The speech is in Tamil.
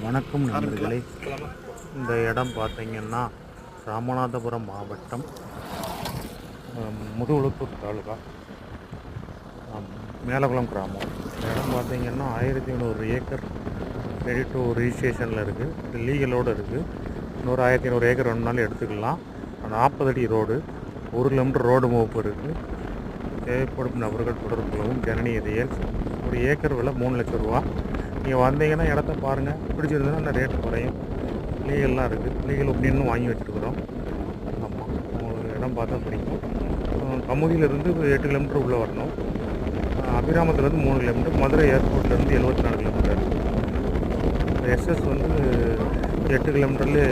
வணக்கம் நண்பர்களே. இந்த இடம் பார்த்தீங்கன்னா ராமநாதபுரம் மாவட்டம் முதுகுளத்தூர் தாலுகா மேலகுளம் கிராமம். இந்த இடம் பார்த்தீங்கன்னா 1500 ஏக்கர் ரெடி டு ரிஜிஸ்ட்ரேஷனில் இருக்குது. இது லீகலோடு இருக்குது. இன்னொரு 1500 ஏக்கர் வேணும்னாலும் எடுத்துக்கலாம். 40 அடி ரோடு, 1 கிலோமீட்டர் ரோடு மூவ் இருக்குது. தேவைப்படும் நபர்கள் தொடர்பு கொள்ளவும். ஜனனி ரியல்ஸ். ஒரு ஏக்கர் விலை 3 லட்சம் ரூபா. நீங்கள் வந்தீங்கன்னா இடத்த பாருங்கள், பிடிச்சிருந்ததுன்னா அந்த ரேட்டு குறையும். லீகல்லாம் இருக்குது. லீகல் ஒப்பீனியனும் வாங்கி வச்சுருக்குறோம். ஆமாம், உங்களுக்கு இடம் பார்த்தா பிடிக்கும். கமுதியிலேருந்து 8 கிலோமீட்டர் உள்ளே வரணும். அபிராமத்துலேருந்து 3 கிலோமீட்டர், மதுரை ஏர்போர்ட்லேருந்து 74 கிலோமீட்டர். எஸ்எஸ் வந்து 8 கிலோமீட்டர்லேயே